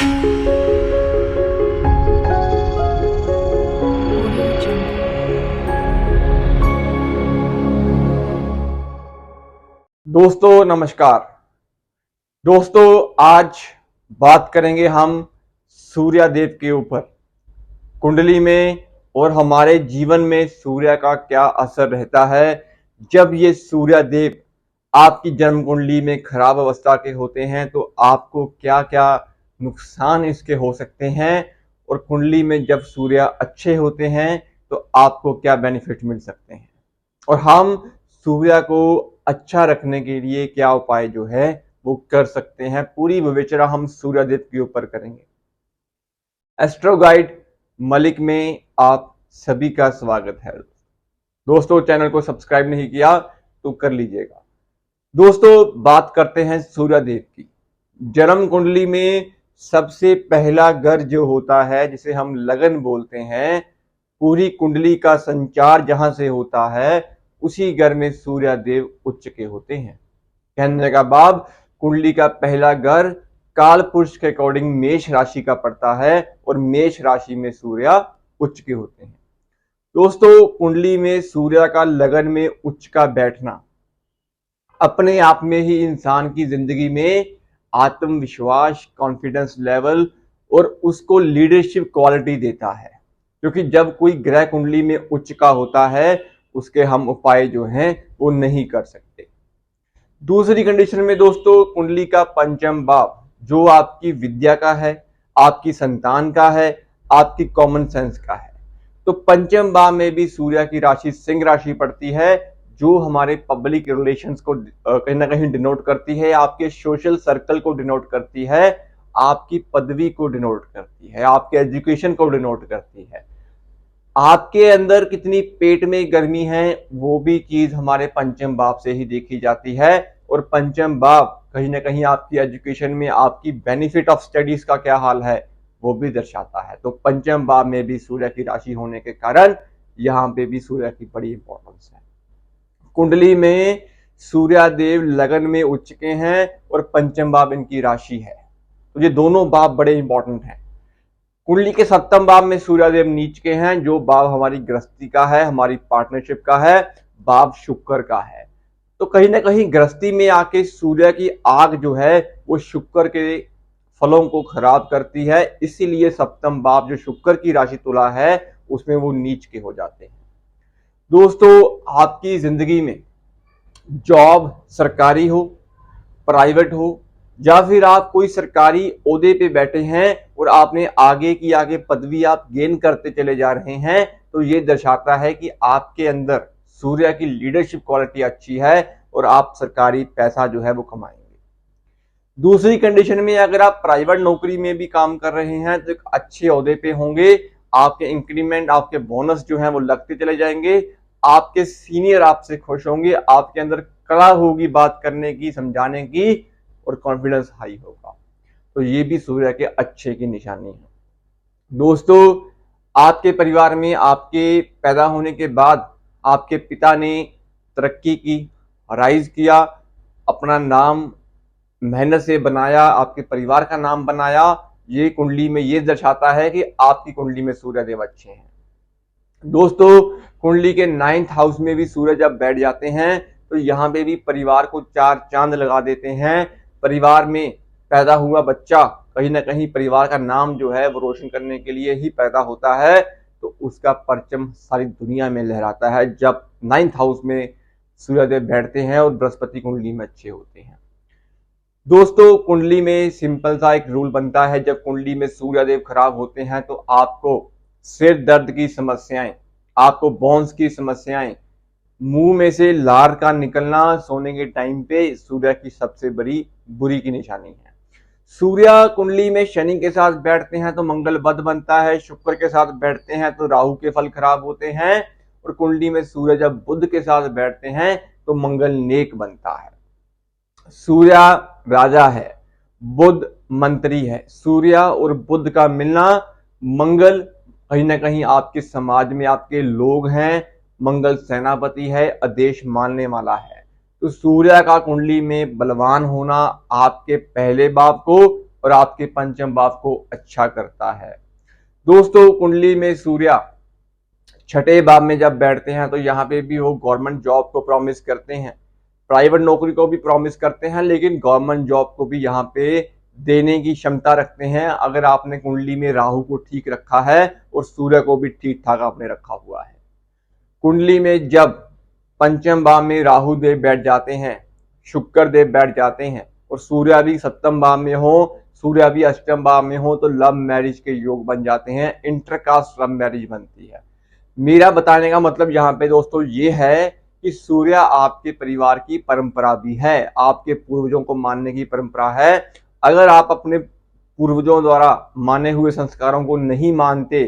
दोस्तों नमस्कार। दोस्तों आज बात करेंगे हम सूर्य देव के ऊपर, कुंडली में और हमारे जीवन में सूर्य का क्या असर रहता है। जब ये सूर्य देव आपकी जन्म कुंडली में खराब अवस्था के होते हैं तो आपको क्या क्या नुकसान इसके हो सकते हैं, और कुंडली में जब सूर्य अच्छे होते हैं तो आपको क्या बेनिफिट मिल सकते हैं, और हम सूर्य को अच्छा रखने के लिए क्या उपाय जो है वो कर सकते हैं। पूरी विवेचना हम सूर्य देव के ऊपर करेंगे। एस्ट्रो गाइड मलिक में आप सभी का स्वागत है। दोस्तों चैनल को सब्सक्राइब नहीं किया तो कर लीजिएगा। दोस्तों बात करते हैं सूर्य देव की। जन्म कुंडली में सबसे पहला घर जो होता है, जिसे हम लगन बोलते हैं, पूरी कुंडली का संचार जहां से होता है उसी घर में सूर्य देव उच्च के होते हैं। कहने का भाव, कुंडली का पहला घर काल पुरुष के अकॉर्डिंग मेष राशि का पड़ता है और मेष राशि में सूर्य उच्च के होते हैं। दोस्तों कुंडली में सूर्य का लगन में उच्च का बैठना अपने आप में ही इंसान की जिंदगी में आत्मविश्वास, कॉन्फिडेंस लेवल और उसको लीडरशिप क्वालिटी देता है। क्योंकि जब कोई ग्रह कुंडली में उच्च का होता है उसके हम उपाय जो हैं वो नहीं कर सकते। दूसरी कंडीशन में दोस्तों, कुंडली का पंचम भाव जो आपकी विद्या का है, आपकी संतान का है, आपकी कॉमन सेंस का है, तो पंचम भाव में भी सूर्य की राशि सिंह राशि पड़ती है, जो हमारे पब्लिक रिलेशंस को कहीं ना कहीं डिनोट करती है, आपके सोशल सर्कल को डिनोट करती है, आपकी पदवी को डिनोट करती है, आपके एजुकेशन को डिनोट करती है। आपके अंदर कितनी पेट में गर्मी है वो भी चीज हमारे पंचम भाव से ही देखी जाती है, और पंचम भाव कहीं ना कहीं आपकी एजुकेशन में आपकी बेनिफिट ऑफ स्टडीज का क्या हाल है वो भी दर्शाता है। तो पंचम भाव में भी सूर्य की राशि होने के कारण यहाँ पे भी सूर्य की बड़ी इंपॉर्टेंस है। कुंडली में सूर्य देव लगन में उच्च के हैं और पंचम भाव इनकी राशि है, तो ये दोनों भाव बड़े इंपॉर्टेंट हैं। कुंडली के सप्तम भाव में सूर्यदेव नीच के हैं, जो भाव हमारी गृहस्थी का है, हमारी पार्टनरशिप का है, भाव शुक्र का है। तो कहीं ना कहीं गृहस्थी में आके सूर्य की आग जो है वो शुक्र के फलों को खराब करती है, इसीलिए सप्तम भाव जो शुक्र की राशि तुला है उसमें वो नीच के हो जाते हैं। दोस्तों आपकी जिंदगी में जॉब सरकारी हो, प्राइवेट हो, या फिर आप कोई सरकारी ओहदे पे बैठे हैं और आपने आगे की आगे पदवी आप गेन करते चले जा रहे हैं, तो ये दर्शाता है कि आपके अंदर सूर्य की लीडरशिप क्वालिटी अच्छी है और आप सरकारी पैसा जो है वो कमाएंगे। दूसरी कंडीशन में अगर आप प्राइवेट नौकरी में भी काम कर रहे हैं तो एक अच्छे ओहदे पे होंगे, आपके इंक्रीमेंट, आपके बोनस जो है वो लगते चले जाएंगे, आपके सीनियर आपसे खुश होंगे, आपके अंदर कला होगी बात करने की, समझाने की, और कॉन्फिडेंस हाई होगा। तो ये भी सूर्य के अच्छे की निशानी है। दोस्तों आपके परिवार में आपके पैदा होने के बाद आपके पिता ने तरक्की की, राइज किया, अपना नाम मेहनत से बनाया, आपके परिवार का नाम बनाया, ये कुंडली में ये दर्शाता है कि आपकी कुंडली में सूर्य देव अच्छे हैं। दोस्तों कुंडली के 9th हाउस में भी सूर्य जब बैठ जाते हैं तो यहाँ पे भी परिवार को चार चांद लगा देते हैं। परिवार में पैदा हुआ बच्चा कहीं ना कहीं परिवार का नाम जो है वो रोशन करने के लिए ही पैदा होता है, तो उसका परचम सारी दुनिया में लहराता है जब 9th हाउस में सूर्यदेव बैठते हैं और बृहस्पति कुंडली में अच्छे होते हैं। दोस्तों कुंडली में सिंपल सा एक रूल बनता है, जब कुंडली में सूर्यदेव खराब होते हैं तो आपको सिर दर्द की समस्याएं, आपको बोन्स की समस्याएं, मुंह में से लार का निकलना सोने के टाइम पे सूर्य की सबसे बड़ी बुरी की निशानी है। सूर्य कुंडली में शनि के साथ बैठते हैं तो मंगल बद बनता है, शुक्र के साथ बैठते हैं तो राहु के फल खराब होते हैं, और कुंडली में सूर्य जब बुध के साथ बैठते हैं तो मंगल नेक बनता है। सूर्य राजा है, बुध मंत्री है। सूर्य और बुध का मिलना, मंगल कहीं ना कहीं आपके समाज में आपके लोग हैं, मंगल सेनापति है, आदेश मानने वाला है। तो सूर्य का कुंडली में बलवान होना आपके पहले भाव को और आपके पंचम भाव को अच्छा करता है। दोस्तों कुंडली में सूर्य छठे भाव में जब बैठते हैं तो यहाँ पे भी वो गवर्नमेंट जॉब को प्रॉमिस करते हैं, प्राइवेट नौकरी को भी प्रॉमिस करते हैं, लेकिन गवर्नमेंट जॉब को भी यहाँ पे देने की क्षमता रखते हैं अगर आपने कुंडली में राहु को ठीक रखा है और सूर्य को भी ठीक ठाक आपने रखा हुआ है। कुंडली में जब पंचम भाव में राहु देव बैठ जाते हैं, शुक्र देव बैठ जाते हैं और सूर्य भी सप्तम भाव में हो, सूर्य भी अष्टम भाव में हो, तो लव मैरिज के योग बन जाते हैं, इंटरकास्ट लव मैरिज बनती है। मेरा बताने का मतलब यहाँ पे दोस्तों ये है कि सूर्य आपके परिवार की परंपरा भी है, आपके पूर्वजों को मानने की परंपरा है। अगर आप अपने पूर्वजों द्वारा माने हुए संस्कारों को नहीं मानते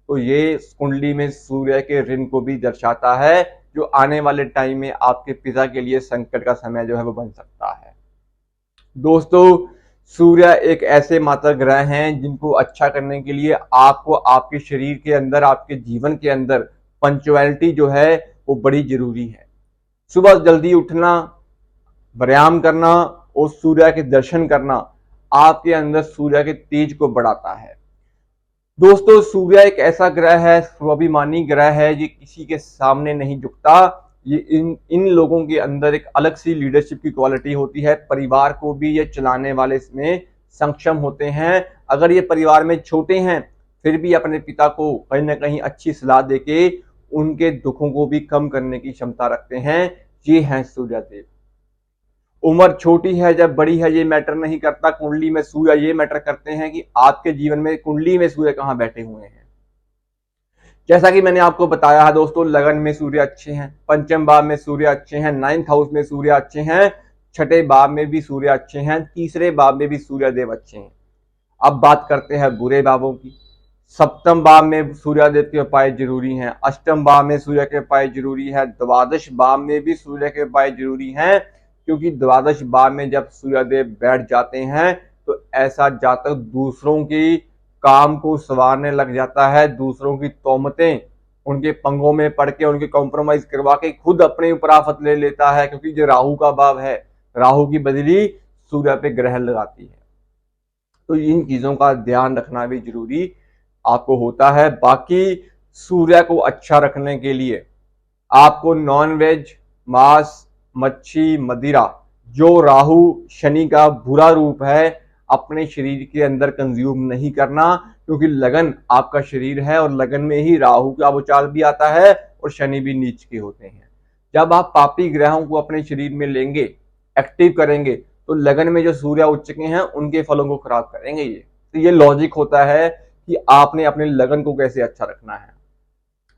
तो ये कुंडली में सूर्य के ऋण को भी दर्शाता है, जो आने वाले टाइम में आपके पिता के लिए संकट का समय जो है वो बन सकता है। दोस्तों सूर्य एक ऐसे माता ग्रह हैं जिनको अच्छा करने के लिए आपको आपके शरीर के अंदर, आपके जीवन के अंदर पंक्चुअलिटी जो है वो बड़ी जरूरी है। सुबह जल्दी उठना, व्यायाम करना और सूर्य के दर्शन करना आपके अंदर सूर्य के तेज को बढ़ाता है। दोस्तों सूर्य एक ऐसा ग्रह है, स्वाभिमानी ग्रह है, ये किसी के सामने नहीं झुकता। ये इन लोगों के अंदर एक अलग सी लीडरशिप की क्वालिटी होती है, परिवार को भी ये चलाने वाले इसमें सक्षम होते हैं। अगर ये परिवार में छोटे हैं फिर भी अपने पिता को कहीं ना कहीं अच्छी सलाह देके उनके दुखों को भी कम करने की क्षमता रखते हैं। ये हैं सूर्यदेव। उम्र छोटी है जब बड़ी है ये मैटर नहीं करता, कुंडली में सूर्य ये मैटर करते हैं कि आपके जीवन में कुंडली में सूर्य कहां बैठे हुए हैं। जैसा कि मैंने आपको बताया है दोस्तों, लगन में सूर्य अच्छे हैं, पंचम भाव में सूर्य अच्छे हैं, 9th हाउस में सूर्य अच्छे हैं, छठे भाव में भी सूर्य अच्छे हैं, तीसरे भाव में भी सूर्य देव अच्छे हैं। अब बात करते हैं बुरे भावों की। सप्तम भाव में सूर्य देव के उपाय जरूरी हैं, अष्टम भाव में सूर्य के उपाय जरूरी है, द्वादश भाव में भी सूर्य के उपाय जरूरी हैं, क्योंकि द्वादश भाव में जब सूर्य देव बैठ जाते हैं तो ऐसा जातक दूसरों की काम को संवारने लग जाता है, दूसरों की तोहमतें उनके पंगों में पड़ के, उनके कॉम्प्रोमाइज करवा के खुद अपने ऊपर आफत ले लेता है, क्योंकि जो राहु का भाव है, राहु की बदली सूर्य पे ग्रह लगाती है। तो इन चीजों का ध्यान रखना भी जरूरी आपको होता है। बाकी सूर्य को अच्छा रखने के लिए आपको नॉन वेज, मांस, मच्छी, मदिरा, जो राहु शनि का बुरा रूप है, अपने शरीर के अंदर कंज्यूम नहीं करना, क्योंकि लगन आपका शरीर है और लगन में ही राहु का उचाल भी आता है और शनि भी नीच के होते हैं। जब आप पापी ग्रहों को अपने शरीर में लेंगे, एक्टिव करेंगे, तो लगन में जो सूर्य उच्च के हैं उनके फलों को खराब करेंगे। ये तो ये लॉजिक होता है कि आपने अपने लगन को कैसे अच्छा रखना है।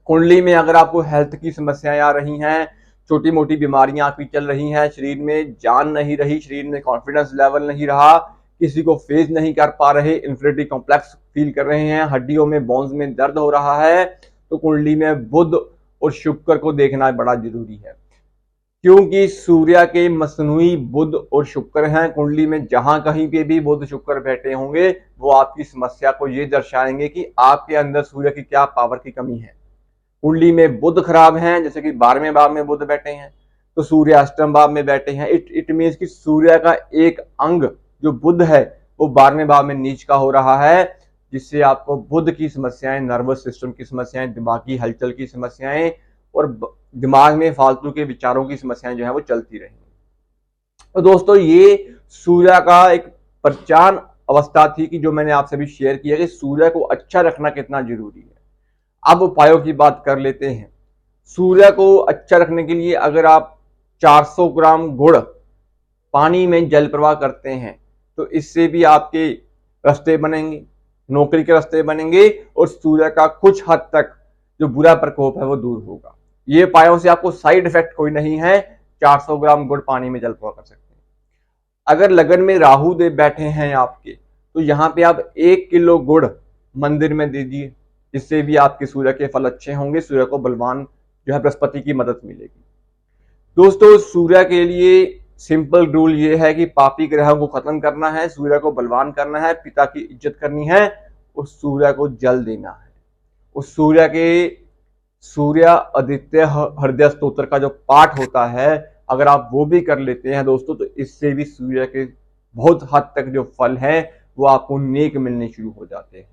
कुंडली में अगर आपको हेल्थ की समस्याएं आ रही हैं, छोटी मोटी बीमारियां आपकी चल रही हैं, शरीर में जान नहीं रही, शरीर में कॉन्फिडेंस लेवल नहीं रहा, किसी को फेस नहीं कर पा रहे, इंफिनिटी कॉम्प्लेक्स फील कर रहे हैं, हड्डियों में, बोन्स में दर्द हो रहा है, तो कुंडली में बुध और शुक्र को देखना बड़ा जरूरी है। क्योंकि सूर्य के मसनूई बुध और शुक्र हैं, कुंडली में जहां कहीं पे भी बुध शुक्र बैठे होंगे वो आपकी समस्या को ये दर्शाएंगे कि आपके अंदर सूर्य की क्या पावर की कमी है। कुंडली में बुध खराब हैं, जैसे कि 12वें भाव में बुध बैठे हैं, तो सूर्य अष्टम भाव में बैठे हैं, इट मीन्स कि सूर्य का एक अंग जो बुध है वो 12वें भाव में नीच का हो रहा है, जिससे आपको बुध की समस्याएं, नर्वस सिस्टम की समस्याएं, दिमागी हलचल की समस्याएं और दिमाग में फालतू के विचारों की समस्याएं जो है वो चलती रहेंगी। तो दोस्तों ये सूर्य का एक पहचान अवस्था थी कि जो मैंने आपसे भी शेयर किया कि सूर्य को अच्छा रखना कितना जरूरी है। अब उपायों की बात कर लेते हैं। सूर्य को अच्छा रखने के लिए अगर आप 400 ग्राम गुड़ पानी में जल प्रवाह करते हैं तो इससे भी आपके रास्ते बनेंगे, नौकरी के रास्ते बनेंगे और सूर्य का कुछ हद तक जो बुरा प्रकोप है वो दूर होगा। ये उपायों से आपको साइड इफेक्ट कोई नहीं है। 400 ग्राम गुड़ पानी में जल प्रवाह कर सकते हैं। अगर लगन में राहु देव बैठे हैं आपके, तो यहाँ पे आप 1 किलो गुड़ मंदिर में दीजिए, इससे भी आपके सूर्य के फल अच्छे होंगे, सूर्य को बलवान जो है बृहस्पति की मदद मिलेगी। दोस्तों सूर्य के लिए सिंपल रूल ये है कि पापी ग्रहों को खत्म करना है, सूर्य को बलवान करना है, पिता की इज्जत करनी है, उस सूर्य को जल देना है। उस सूर्य के सूर्य आदित्य हृदय स्तोत्र का जो पाठ होता है, अगर आप वो भी कर लेते हैं दोस्तों, तो इससे भी सूर्य के बहुत हद तक जो फल है वो आपको नेक मिलने शुरू हो जाते हैं।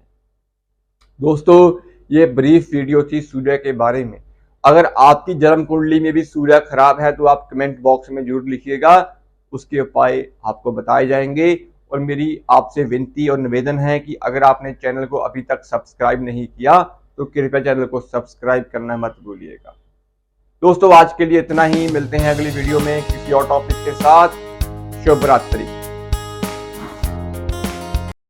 दोस्तों, ये ब्रीफ वीडियो थी सूर्य के बारे में। अगर आपकी जन्म कुंडली में भी सूर्य खराब है तो आप कमेंट बॉक्स में जरूर लिखिएगा, उसके उपाय आपको बताए जाएंगे। और मेरी आपसे विनती और निवेदन है कि अगर आपने चैनल को अभी तक सब्सक्राइब नहीं किया तो कृपया चैनल को सब्सक्राइब करना मत भूलिएगा। दोस्तों, आज के लिए इतना ही। मिलते हैं अगली वीडियो में किसी और टॉपिक के साथ। शुभ रात्रि।